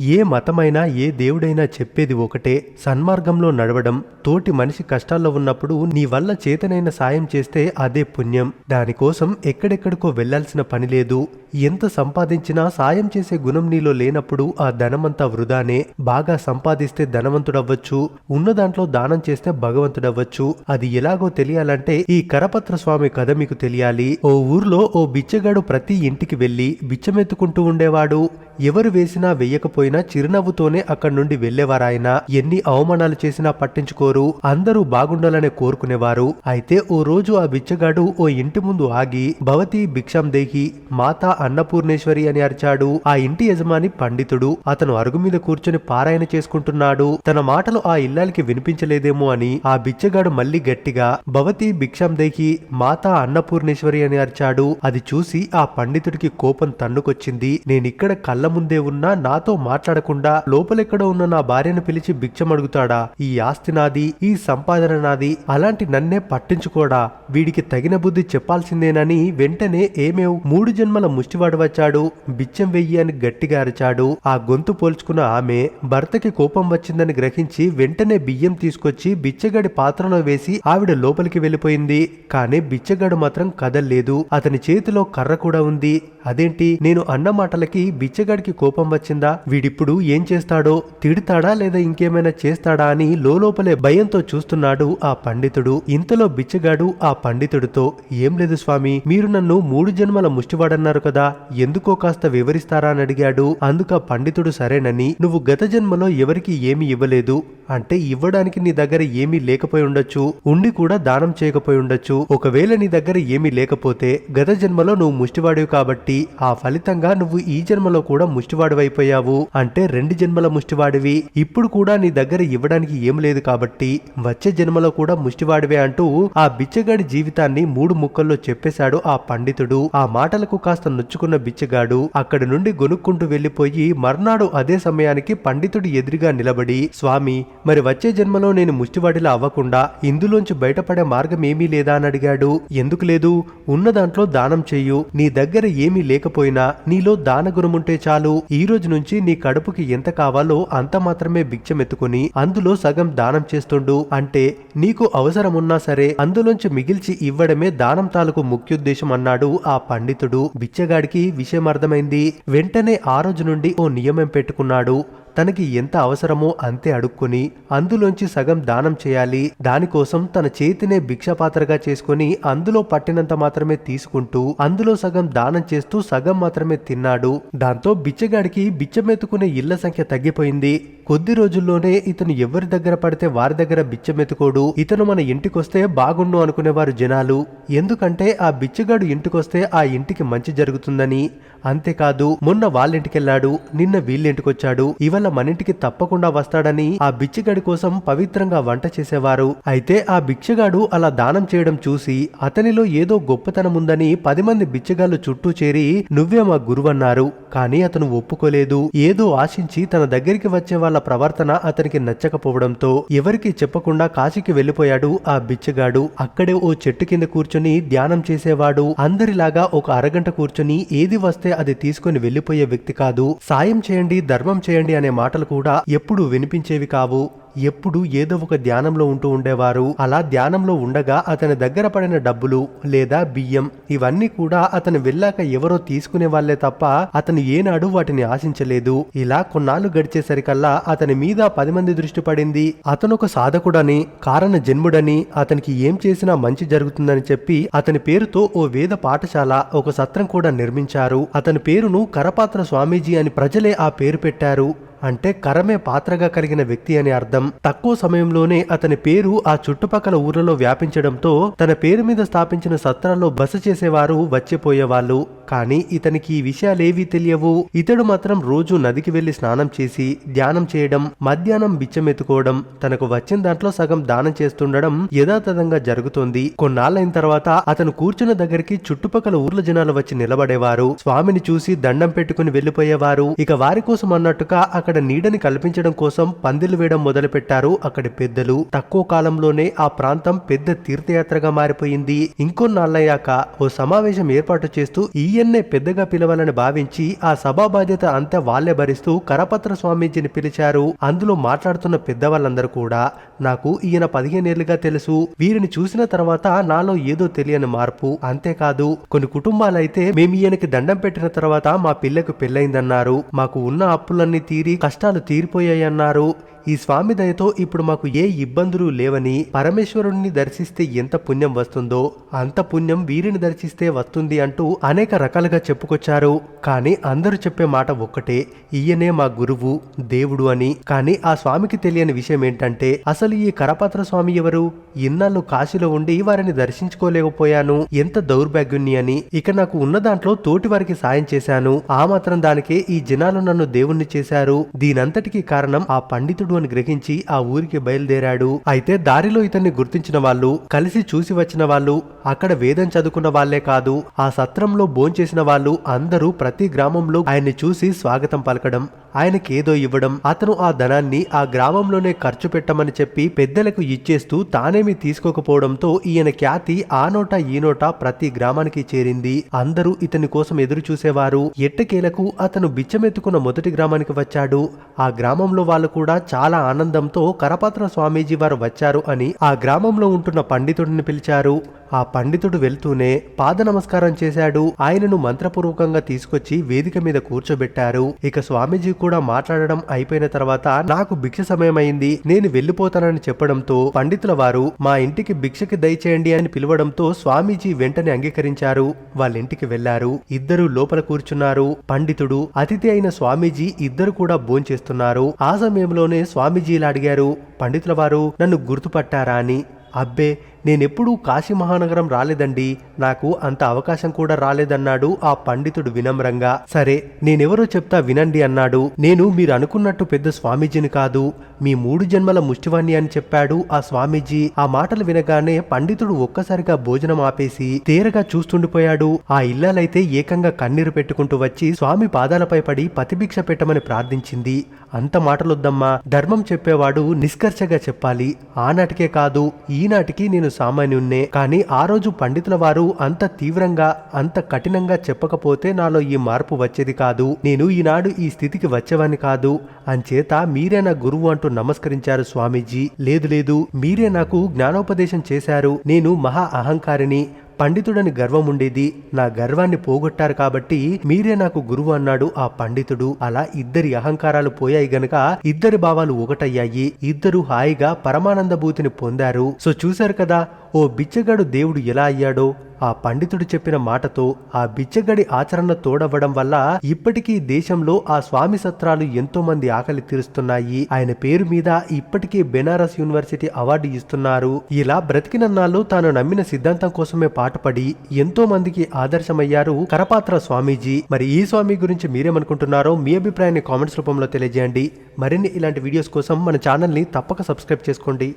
ఏ మతమైనా ఏ దేవుడైనా చెప్పేది ఒకటే, సన్మార్గంలో నడవడం. తోటి మనిషి కష్టాల్లో ఉన్నప్పుడు నీ వల్ల చేతనైన సాయం చేస్తే అదే పుణ్యం. దానికోసం ఎక్కడెక్కడికో వెళ్లాల్సిన పని లేదు. ఎంత సంపాదించినా సాయం చేసే గుణం నీలో లేనప్పుడు ఆ ధనమంతా వృధానే. బాగా సంపాదిస్తే ధనవంతుడవ్వచ్చు, ఉన్న దాంట్లో దానం చేస్తే భగవంతుడవ్వచ్చు. అది ఎలాగో తెలియాలంటే ఈ కరపత్ర స్వామి కథ మీకు తెలియాలి. ఓ ఊర్లో ఓ బిచ్చగాడు ప్రతి ఇంటికి వెళ్లి బిచ్చమెత్తుకుంటూ ఉండేవాడు. ఎవరు వేసినా వెయ్యకపోయినా చిరునవ్వుతోనే అక్కడి నుండి వెళ్లేవారాయన. ఎన్ని అవమానాలు చేసినా పట్టించుకోరు, అందరూ బాగుండాలనే కోరుకునేవారు. అయితే ఓ రోజు ఆ బిచ్చగాడు ఓ ఇంటి ముందు ఆగి భవతి భిక్షాం దేహి, మాతా అన్నపూర్ణేశ్వరి అని అరిచాడు. ఆ ఇంటి యజమాని పండితుడు. అతను అరుగు మీద కూర్చొని పారాయణ చేసుకుంటున్నాడు. తన మాటలు ఆ ఇల్లాలికి వినిపించలేదేమో అని ఆ బిచ్చగాడు మళ్లీ గట్టిగా భవతి భిక్షాం దేహి, మాతా అన్నపూర్ణేశ్వరి అని అరిచాడు. అది చూసి ఆ పండితుడికి కోపం తన్నుకొచ్చింది. నేనిక్కడ కళ్ళ ముందే ఉన్నా నాతో మాట్లాడకుండా లోపలెక్కడ ఉన్న నా భార్యను పిలిచి భిక్షం అడుగుతాడా? ఈ ఆస్తి నాది, ఈ సంపాదన నాది, అలాంటి నన్నే పట్టించుకోడా? వీడికి తగిన బుద్ధి చెప్పాల్సిందేనని వెంటనే ఏమేవ్ 3 జన్మల ముష్టివాడు వచ్చాడు, బిచ్చం వెయ్యి అని గట్టిగా అరిచాడు. ఆ గొంతు పోల్చుకున్న ఆమె భర్తకి కోపం వచ్చిందని గ్రహించి వెంటనే బియ్యం తీసుకొచ్చి బిచ్చగాడి పాత్రలో వేసి ఆవిడ లోపలికి వెళ్ళిపోయింది. కానీ బిచ్చగాడు మాత్రం కదల్లేదు. అతని చేతిలో కర్ర కూడా ఉంది. అదేంటి, నేను అన్న మాటలకి బిచ్చగాడికి కోపం వచ్చిందా? వీడిప్పుడు ఏం చేస్తాడో, తిడతాడా లేదా ఇంకేమైనా చేస్తాడా అని లోపలే భయంతో చూస్తున్నాడు ఆ పండితుడు. ఇంతలో బిచ్చగాడు ఆ పండితుడితో, ఏం లేదు స్వామి, మీరు నన్ను 3 జన్మల ముష్టివాడన్నారు కదా, ఎందుకో కాస్త వివరిస్తారా అని అడిగాడు. అందుకు ఆ పండితుడు సరేనని, నువ్వు గత జన్మలో ఎవరికి ఏమీ ఇవ్వలేదు అంటే ఇవ్వడానికి నీ దగ్గర ఏమీ లేకపోయి ఉండొచ్చు, ఉండి కూడా దానం చేయకపోయి ఉండొచ్చు. ఒకవేళ నీ దగ్గర ఏమీ లేకపోతే గత జన్మలో నువ్వు ముష్టివాడివి కాబట్టి ఆ ఫలితంగా నువ్వు ఈ జన్మలో కూడా ముష్టివాడివైపోయావు. అంటే 2 జన్మల ముష్టివాడివి. ఇప్పుడు కూడా నీ దగ్గర ఇవ్వడానికి ఏం లేదు కాబట్టి వచ్చే జన్మలో కూడా ముష్టివాడివే అంటూ ఆ బిచ్చగాడి జీవితాన్ని 3 ముక్కల్లో చెప్పేశాడు ఆ పండితుడు. ఆ మాటలకు కాస్త నొచ్చుకున్న బిచ్చగాడు అక్కడి నుండి గొనుక్కుంటూ వెళ్లిపోయి మర్నాడు అదే సమయానికి పండితుడి ఎదురుగా నిలబడి, స్వామి, మరి వచ్చే జన్మలో నేను ముష్టివాడిలా అవ్వకుండా ఇందులోంచి బయటపడే మార్గం ఏమీ లేదా అని అడిగాడు. ఎందుకు లేదు, ఉన్న దాంట్లో దానం చెయ్యు. నీ దగ్గర ఏమీ లేకపోయినా నీలో దాన గుణముంటే చాలు. ఈ రోజు నుంచి నీ కడుపుకి ఎంత కావాలో అంత మాత్రమే భిక్షమెత్తుకుని అందులో సగం దానం చేస్తుండు. అంటే నీకు అవసరమున్నా సరే అందులోంచి మిగిల్చి ఇవ్వడమే దానం తాలూకు ముఖ్యోద్దేశం అన్నాడు ఆ పండితుడు. బిచ్చగాడికి విషయం అర్థమైంది. వెంటనే ఆ రోజు నుండి ఓ నియమం పెట్టుకున్నాడు. తనకి ఎంత అవసరమో అంతే అడుక్కుని అందులోంచి సగం దానం చేయాలి. దానికోసం తన చేతినే భిక్షపాత్రగా చేసుకుని అందులో పట్టినంత మాత్రమే తీసుకుంటూ అందులో సగం దానం చేస్తూ సగం మాత్రమే తిన్నాడు. దాంతో బిచ్చగాడికి బిచ్చమెత్తుకునే ఇళ్ల సంఖ్య తగ్గిపోయింది. కొద్ది రోజుల్లోనే ఇతను ఎవరి దగ్గర పడితే వారి దగ్గర బిచ్చమెత్తుకోడు. ఇతను మన ఇంటికొస్తే బాగుండు అనుకునేవారు జనాలు. ఎందుకంటే ఆ బిచ్చగాడు ఇంటికొస్తే ఆ ఇంటికి మంచి జరుగుతుందని. అంతేకాదు, మొన్న వాళ్ళింటికెళ్లాడు, నిన్న వీళ్ళింటికొచ్చాడు, ఇవాళ మనింటికి తప్పకుండా వస్తాడని ఆ బిచ్చగాడి కోసం పవిత్రంగా వంట చేసేవారు. అయితే ఆ బిచ్చగాడు అలా దానం చేయడం చూసి అతనిలో ఏదో గొప్పతనం ఉందని 10 మంది బిచ్చగాళ్ళు చుట్టూ చేరి నువ్వే మా గురువన్నారు. కానీ అతను ఒప్పుకోలేదు. ఏదో ఆశించి తన దగ్గరికి వచ్చే వాళ్ళ ప్రవర్తన అతనికి నచ్చకపోవడంతో ఎవరికి చెప్పకుండా కాశీకి వెళ్లిపోయాడు ఆ బిచ్చగాడు. అక్కడే ఓ చెట్టు కింద కూర్చొని ధ్యానం చేసేవాడు. అందరిలాగా ఒక అరగంట కూర్చొని ఏది వస్తే అది తీసుకుని వెళ్లిపోయే వ్యక్తి కాదు. సాయం చేయండి, ధర్మం చేయండి అనే మాటలు కూడా ఎప్పుడూ వినిపించేవి కావు. ఎప్పుడు ఏదో ఒక ధ్యానంలో ఉంటూ ఉండేవారు. అలా ధ్యానంలో ఉండగా అతని దగ్గర పడిన డబ్బులు లేదా బియ్యం ఇవన్నీ కూడా అతను వెళ్ళాక ఎవరో తీసుకునే వాళ్లే తప్ప అతను ఏనాడు వాటిని ఆశించలేదు. ఇలా కొన్నాళ్లు గడిచేసరికల్లా అతని మీద 10 మంది దృష్టి పడింది. అతను ఒక సాధకుడని, కారణ జన్ముడని, అతనికి ఏం చేసినా మంచి జరుగుతుందని చెప్పి అతని పేరుతో ఓ వేద పాఠశాల, ఒక సత్రం కూడా నిర్మించారు. అతని పేరును కరపాత్ర స్వామీజీ అని ప్రజలే ఆ పేరు పెట్టారు. అంటే కరమే పాత్రగా కలిగిన వ్యక్తి అని అర్థం. తక్కువ సమయంలోనే అతని పేరు ఆ చుట్టుపక్కల ఊర్లలో వ్యాపించడంతో తన పేరు మీద స్థాపించిన సత్రాల్లో బస చేసేవారు వచ్చిపోయేవాళ్ళు. కానీ ఇతనికి ఈ విషయాలేవీ తెలియవు. ఇతడు మాత్రం రోజు నదికి వెళ్లి స్నానం చేసి ధ్యానం చేయడం, మధ్యాహ్నం బిచ్చమెత్తుకోవడం, తనకు వచ్చిన దాంట్లో సగం దానం చేస్తుండడం యథాతథంగా జరుగుతోంది. కొన్నాళ్ళైన తర్వాత అతను కూర్చున్న దగ్గరికి చుట్టుపక్కల ఊర్ల జనాలు వచ్చి నిలబడేవారు. స్వామిని చూసి దండం పెట్టుకుని వెళ్లిపోయేవారు. ఇక వారి కోసం అన్నట్టుగా అక్కడ అక్కడ నీడని కల్పించడం కోసం పందిళ్లు వేయడం మొదలుపెట్టారు అక్కడి పెద్దలు. తక్కువ కాలంలోనే ఆ ప్రాంతం పెద్ద తీర్థయాత్రగా మారిపోయింది. ఇంకొన్నాళ్ళయ్యాక ఓ సమావేశం ఏర్పాటు చేస్తూ ఈయన్నే పెద్దగా పిలవాలని భావించి ఆ సభా బాధ్యత అంతా వాళ్లే భరిస్తూ కరపత్ర స్వామీజీని పిలిచారు. అందులో మాట్లాడుతున్న పెద్దవాళ్ళందరూ కూడా నాకు ఈయన 15 ఏళ్లుగా తెలుసు. వీరిని చూసిన తర్వాత నాలో ఏదో తెలియని మార్పు. అంతేకాదు కొన్ని కుటుంబాలైతే మేము ఈయనకి దండం పెట్టిన తర్వాత మా పిల్లకు పెళ్ళైందన్నారు. మాకు ఉన్న అప్పులన్నీ తీరి కష్టాలు తీరిపోయాయన్నారు. ఈ స్వామి దయతో ఇప్పుడు మాకు ఏ ఇబ్బందులు లేవని, పరమేశ్వరుణ్ణి దర్శిస్తే ఎంత పుణ్యం వస్తుందో అంత పుణ్యం వీరిని దర్శిస్తే వస్తుంది అంటూ అనేక రకాలుగా చెప్పుకొచ్చారు. కానీ అందరూ చెప్పే మాట ఒక్కటే, ఈయనే మా గురువు దేవుడు అని. కానీ ఆ స్వామికి తెలియని విషయం ఏంటంటే అసలు ఈ కరపత్ర స్వామి ఎవరు? ఇన్నాళ్ళు కాశీలో ఉండి వారిని దర్శించుకోలేకపోయాను, ఎంత దౌర్భాగ్యుణ్ణి అని. ఇక నాకు ఉన్న దాంట్లో తోటి వారికి సాయం చేశాను, ఆ మాత్రం దానికే ఈ జనాలు నన్ను దేవుణ్ణి చేశారు. దీనంతటికీ కారణం ఆ పండితుడు అని గ్రహించి ఆ ఊరికి బయలుదేరాడు. అయితే దారిలో ఇతన్ని గుర్తించిన వాళ్ళు, కలిసి చూసి వచ్చిన వాళ్ళు, అక్కడ వేదం చదువుకున్న వాళ్లే కాదు ఆ సత్రంలో భోంచేసిన వాళ్ళు అందరూ ప్రతి గ్రామంలో ఆయన్ని చూసి స్వాగతం పలకడం, ఆయనకేదో ఇవ్వడం, అతను ఆ ధనాన్ని ఆ గ్రామంలోనే ఖర్చు పెట్టమని చెప్పి పెద్దలకు ఇచ్చేస్తూ తానేమీ తీసుకోకపోవడంతో ఈయన ఖ్యాతి ఆ నోట ఈ నోట ప్రతి గ్రామానికి చేరింది. అందరూ ఇతని కోసం ఎదురు చూసేవారు. ఎట్టకేలకు అతను బిచ్చమెత్తుకున్న మొదటి గ్రామానికి వచ్చాడు. ఆ గ్రామంలో వాళ్ళు కూడా చాలా ఆనందంతో కరపత్ర స్వామీజీ వారు వచ్చారు అని ఆ గ్రామంలో ఉంటున్న పండితుడిని పిలిచారు. ఆ పండితుడు వెళ్తూనే పాద నమస్కారం చేశాడు. ఆయనను మంత్రపూర్వకంగా తీసుకొచ్చి వేదిక మీద కూర్చోబెట్టారు. ఇక స్వామీజీ కూడా మాట్లాడడం అయిపోయిన తర్వాత నాకు భిక్ష సమయమైంది, నేను వెళ్లిపోతానని చెప్పడంతో పండితుల వారు మా ఇంటికి భిక్షకి దయచేయండి అని పిలవడంతో స్వామీజీ వెంటనే అంగీకరించారు. వాళ్ళ ఇంటికి వెళ్లారు. ఇద్దరు లోపల కూర్చున్నారు. పండితుడు, అతిథి అయిన స్వామీజీ ఇద్దరు కూడా భోంచేస్తున్నారు. ఆ సమయంలోనే స్వామీజీ ఇలా అడిగారు, పండితుల వారు నన్ను గుర్తుపట్టారా అని. అబ్బే, నేనెప్పుడూ కాశీ మహానగరం రాలేదండి, నాకు అంత అవకాశం కూడా రాలేదన్నాడు ఆ పండితుడు వినమ్రంగా. సరే, నేనెవరో చెప్తా వినండి అన్నాడు. నేను మీరు అనుకున్నట్టు పెద్ద స్వామీజీని కాదు, మీ 3 జన్మల ముష్టివాణ్ణి అని చెప్పాడు ఆ స్వామీజీ. ఆ మాటలు వినగానే పండితుడు ఒక్కసారిగా భోజనం ఆపేసి తేరగా చూస్తుండిపోయాడు. ఆ ఇల్లాలైతే ఏకంగా కన్నీరు పెట్టుకుంటూ వచ్చి స్వామి పాదాలపై పడి పతిభిక్ష పెట్టమని ప్రార్థించింది. అంత మాటలొద్దమ్మా, ధర్మం చెప్పేవాడు నిష్కర్షగా చెప్పాలి. ఆనాటికే కాదు ఈనాటికి నేను సామాన్యున్నే. కానీ ఆ రోజు పండితుల వారు అంత తీవ్రంగా అంత కఠినంగా చెప్పకపోతే నాలో ఈ మార్పు వచ్చేది కాదు. నేను ఈనాడు ఈ స్థితికి వచ్చేవాని కాదు. అంచేత మీరే నా గురువు అంటూ నమస్కరించారు స్వామీజీ. లేదు లేదు, మీరే నాకు జ్ఞానోపదేశం చేశారు. నేను మహా అహంకారిని, పండితుడని గర్వం ఉండేది, నా గర్వాన్ని పోగొట్టారు కాబట్టి మీరే నాకు గురువు అన్నాడు ఆ పండితుడు. అలా ఇద్దరి అహంకారాలు పోయాయి గనక ఇద్దరి భావాలు ఒకటయ్యాయి. ఇద్దరు హాయిగా పరమానందభూతిని పొందారు. సో చూశారు కదా ఓ బిచ్చగాడు దేవుడు ఎలా అయ్యాడో. ఆ పండితుడు చెప్పిన మాటతో ఆ బిచ్చగడి ఆచరణ తోడవ్వడం వల్ల ఇప్పటికీ దేశంలో ఆ స్వామి సత్రాలు ఎంతో మంది ఆకలి తీరుస్తున్నాయి. ఆయన పేరు మీద ఇప్పటికీ బెనారస్ యూనివర్సిటీ అవార్డు ఇస్తున్నారు. ఇలా బ్రతికినన్నాళ్ళు తాను నమ్మిన సిద్ధాంతం కోసమే పాటుపడి ఎంతో మందికి ఆదర్శమయ్యారు కరపత్ర స్వామీజీ. మరి ఈ స్వామి గురించి మీరేమనుకుంటున్నారో మీ అభిప్రాయాన్ని కామెంట్స్ రూపంలో తెలియజేయండి. మరిన్ని ఇలాంటి వీడియోస్ కోసం మన ఛానల్ ని తప్పక సబ్స్క్రైబ్ చేసుకోండి.